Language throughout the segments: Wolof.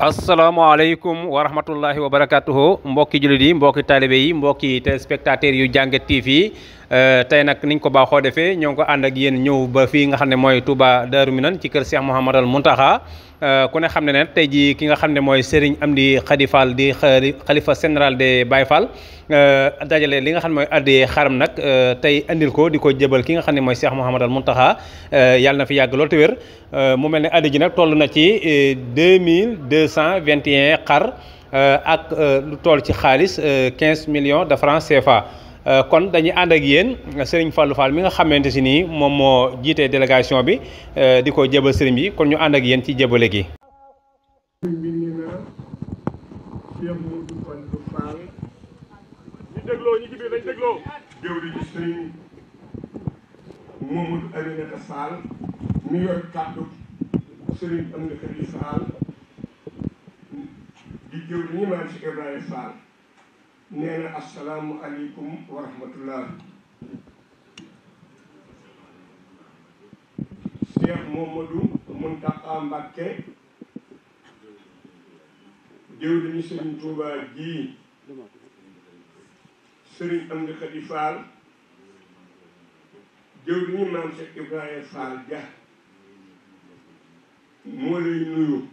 asalaamaaleykum wa rahmatullahi wa barakatuhu mbokki jullit yi mbokki taalibe yi mbokki téléspectateurs yu Jàngat TV tey nag niñ ko baaxoo defee ñoo ngi ko ànd ak yéen ñëw ba fii nga xam ne mooy Touba Darou Minane ci kër Cheikh Mouhamadal Mountakha ku ne xam ne ne tey jii ki nga xam ne mooy Serigne Amdy Khady Fall di xalifa général des Baye Fall dajale li nga xam ne mooy addee xaram nag tey andil ko di ko jëbal ki nga xam ne mooy Cheikh Mouhamadal Mountakha yàlla na fi yàgg lool te wér mu mel ne addi ji nag toll na ci 2221 xar ak lu toll ci xaalis 15 millions de francs CFA kon dañuy ànd ak yéen Serigne Fallou Fall mi nga xamante si nii moom moo jiite délégation bi di ko jébal Serigne bi kon ñu ànd ak yéen ci jébale gi. ñu dégloo ñu ci biir dañ dégloo. jëwriñu Serigne Mamadou Aminata Fall mi yor kàddu Serigne Amdy Khady Fall di jëwriñu maam si Ibrahima Fall nee na asalaamualeykum wa rahmatullah. Cheikh Mamadou Mountakha Mbacké jëwriñu Serigne Touba ji Serigne Amdy Khady Fall jëwriñu maam Cheikh Ibrahima Fall ja moo lay nuyu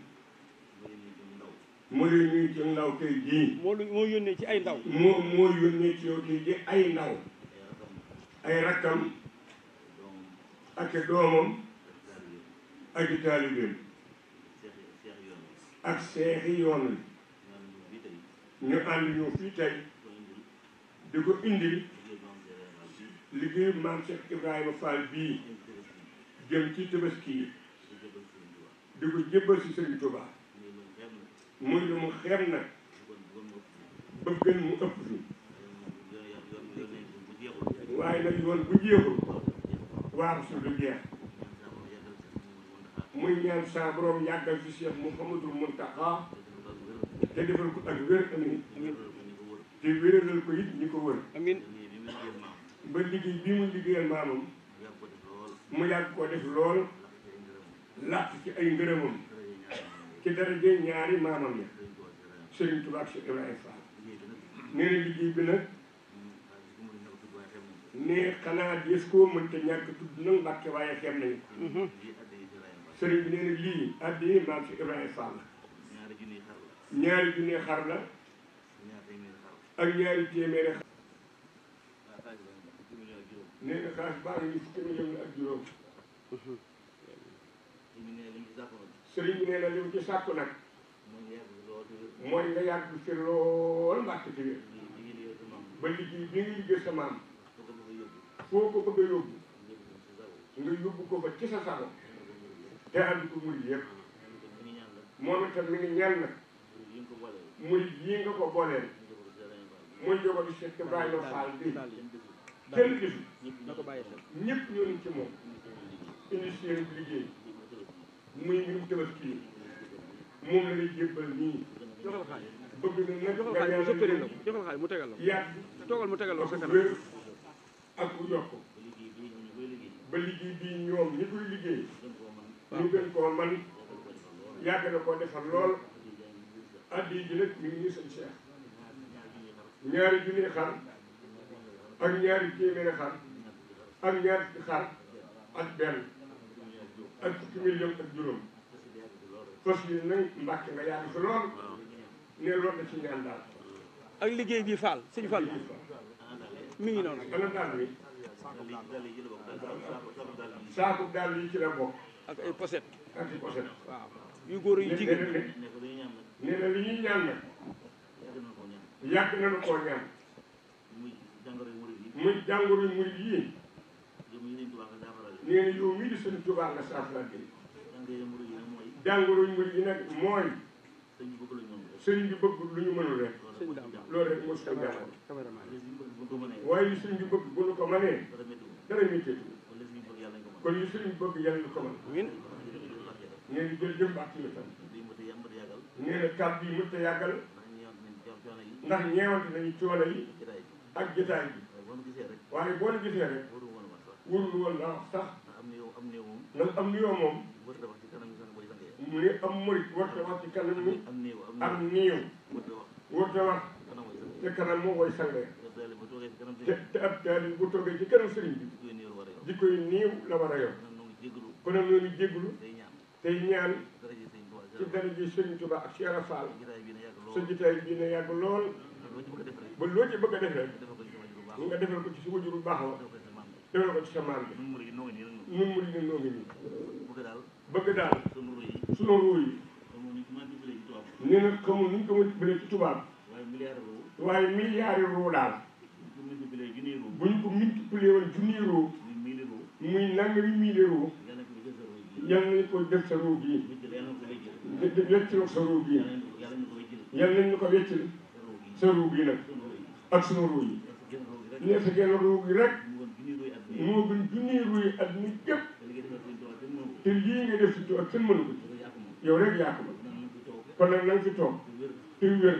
ci ndaw tey jii moo yónnee ci ay ndaw moo yónnee ci yow tey ji ay ndaw ay rakkam ak doomam ak taalibeem ak seexi yoon wi ñu ànd ñëw fii tey di ko indil liggéeyu maam Cheikh Ibrahima Fall bii jëm ci Tabaski yi di ko jébbal si Serigne Touba muy lu mu xeeb nag bëgg mu ëpp fi waaye nag yoon bu jeexul waaw su du jeex muy ñaan sa borom yàggal fi Cheikh Mouhamadou Mountakha te defal ko ak wér amin te wéralal ko it ñi ko wër amiin ba liggéey bii mu liggéeyal maamam mu yàgg koo def lool làq ci ay ngërëmam ci daraje ñaari maamam ya Serigne Touba ak Cheikh Ibrahima Fall nee na liggéey bi nag ne xanaa des koo mënta ñàkk tudd nag Mbàkke waaye xem nañu ko Serigne bi nee na lii addi maam Cheikh Ibrahima Fall ñaari junni xar la ak ñaari téeméeri xar nee na xaalis baa ngi fukki million ak juróom sëriñ bi nee na li mu ci sàkku nag mooy nga yàgg fi lool Mbàkke ci wér ba liggéey bi nga liggéey sa maam foo ko bëgg a yóbbu nga yóbbu ko ba ci sa sago te ànd ko murid yëpp moom itam mi ngi ñaan nag murid yi nga ko booleel muy jógatu Cheikh Ibrahima Fall bi kenn defu ñëpp ñoo nañ ci moom indi seen liggéey muy mbirum Tabaski moom la lay jébbal nii bëgg na nag nga ñaanal mu tegal la yàgg toogal mu tegal la sa kanam wér ak ku yokk ba liggéey bii ñoom ñi koy liggéey ñu gën koo man yàgg na koo defar lool addi ji nag mi ngi nii sëñ Cheikh ñaari junni xar ak ñaari téeméeri xar ak ñaari xar ak benn ak fukki million ak juróom fas yi nag Mbàkke nga yàgg fi lool ne lool na ci ñaan daal ak liggéey bi Fall sëñ Fall mi ngi noonu ana daal bi saaku daal yi ci la bokk ak ay poset ak i poset waaw yu góor yu jigéen nee na li ñuy ñaan nag yàgg nañu koo ñaan muy jàngoro yu murid yii nee na yow mii di Sëriñ Tuubaa nga saafara jàngoro yu murid yi nag mooy sëriñ bi bëgg lu ñu mënul rek loolu rek moo si ko jàngoro waaye li sëriñ bi bëgg bu ñu ko mënee dara métteetu kon li sëriñ bi bëgg yàlla ñu ko mën nee na jërëjëf baax ci la tam nee na kàddu yi mënta yàggal ndax ñeewante nañu coono yi ak jotaay bi waaye boo la gisee rek warul woon la wax sax ndax am nuyoo moom mu ne am murit warta wax ci kanam ni am néew warta wax te kanam moo koy sange te ab taali bu toogee ci kanam sëriñ bi di koy néew la war a yor kon nag noonu jégglu tey ñaan ci daraja Sëriñ Tuubaa ak Cheikh Fall sa jotaay bi na yàgg lool ba loo ci bëgg a def rek nga defal ko ci sa wajur bu baax wa defal ko ci sa maam bi nun murid yi noo ngi nii bëgg daal sunu ruu yi nee na xamul nuñ ko multiplier ci tubaab waaye milliards ruu daal bu ñu ko multiplier woon junniy ruu muy nangami mille ruu yal nañu ko def sa ruu gii weccil sa ruu gii yal nañu ko weccil sa ruu gii nag ak sunu ruu yi nee sa genn ruu gi rek moo gën junniy ruu yi ak ni gépp te lii nga def si toog kenn mënu ko ci yow rek yaa ko mën kon nag na nga fi toog te wér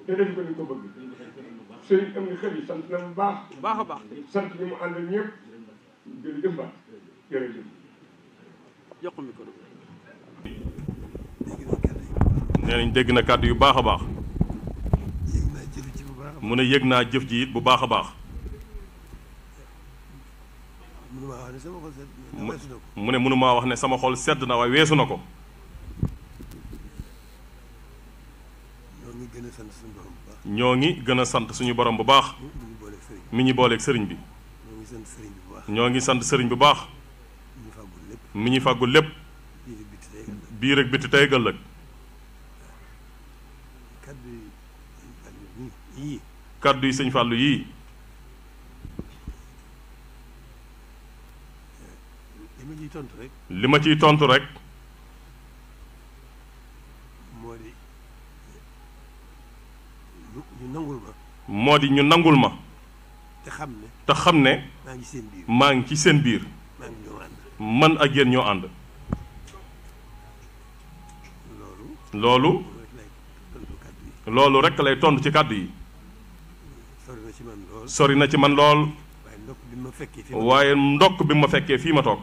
te def ko ni ko bëgg sëriñ am ni xel yi sant na bu baax a baax sant ñi mu àndal ñëpp jërëjëf ba jërëjëf jox mi ko nee nañ dégg na kàddu yu baax a baax mu ne yëg naa jëf ji it bu baax a baax mu ne mënumaa wax ne sama xol sedd na waaye weesu na ko ñoo ngi gën a sant suñu borom bu baax mi ñu booleeg sëriñ bi ñoo ngi sant sëriñ bu baax mi ñu fàggul lépp biir ak biti tey ëllëg kàddu yi sëñ Fàllu yii li ma ciy tontu rek moo di ñu nangul ma te xam ne maa ngi ci seen biir man ak yéen ñoo ànd loolu rek lay tontu ci kàddu yi sori na ci man lool waaye ndokk bi ma fekkee fii ma toog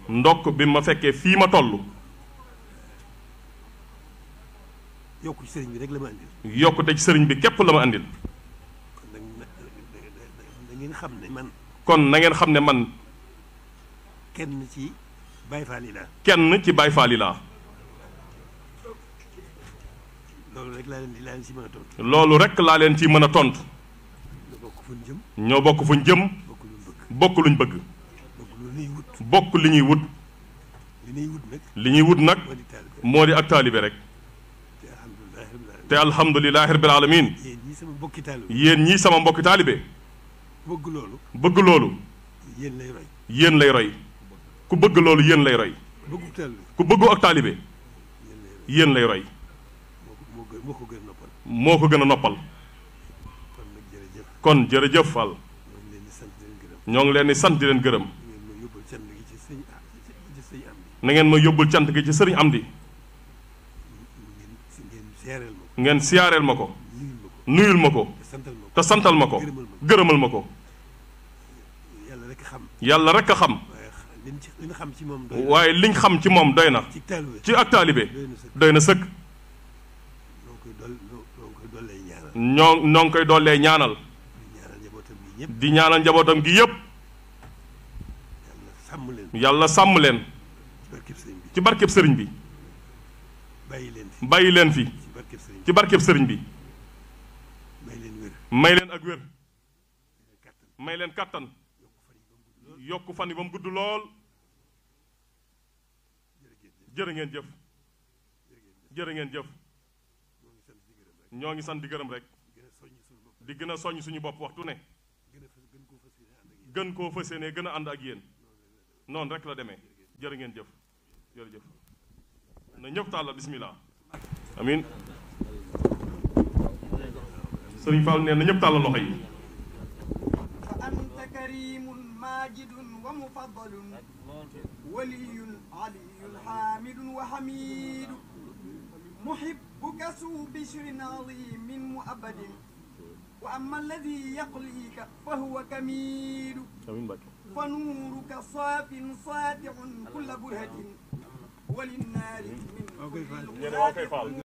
ndokk bi ma fekkee fii ma toll yokku ci sëriñ bi rek la ma andil yokkute ci sëriñ bi képp la ma andil kon na ngeen xam ne man kenn ci Baay Faal yi laa kenn ci Baay Faal yi laa loolu rek laa leen ci mën a tontu loolu rek laa leen ci mën a tontu ñoo bokk fuñ jëm bokk luñ bëgg bokk li ñuy wut li ñuy wut nag moo di ak taalibe rek te alhamdulilahi rabbil alamin yéen ñii sama mbokki taalibe bëgg loolu yéen lay roy ku bëgg loolu yéen lay roy ku bëggu ak taalibe yéen lay roy moo ko gën a noppal kon jërëjëf Fall ñoo ngi leen di sant di leen gërëm na ngeen ma yóbbul cant gi ci sëriñ Amdi ngeen siyaareel ma ko nuyul ma ko te santal ma ko gërëmal ma ko yàlla rek a xam waaye liñ xam ci moom doy na ci ak taalibe doy na sëkk ñoo ngi koy dollee ñaanal di ñaanal njabootam gi yépp yàlla sàmm leen ci barkeb sëriñ bi bàyyi leen fi ci barkeb sëriñ bi may leen ak wér may leen kàttan yokk fan yi ba mu gudd lool jërë ngeen jëf jërë ngeen jëf ñoo ngi sant di gërëm rek di gën a soññ suñu bopp waxtu ne gën koo fas yéene gën a ànd ak yéen noonu rek la demee jërë ngeen jëf jërëjëf na ñëpp tàllal bismillah amin sëriñ Fall nee na ñëpp tàllal loxo yi fa anta karimun majidun wa mufaddalun waliyun aliyun hamidun wa hamidu muhibbuka su bishrin azimin muabadin wa amma alladi yaqlika fa huwa kamidu فنورك صاف ساطع كل برهة وللنار من كل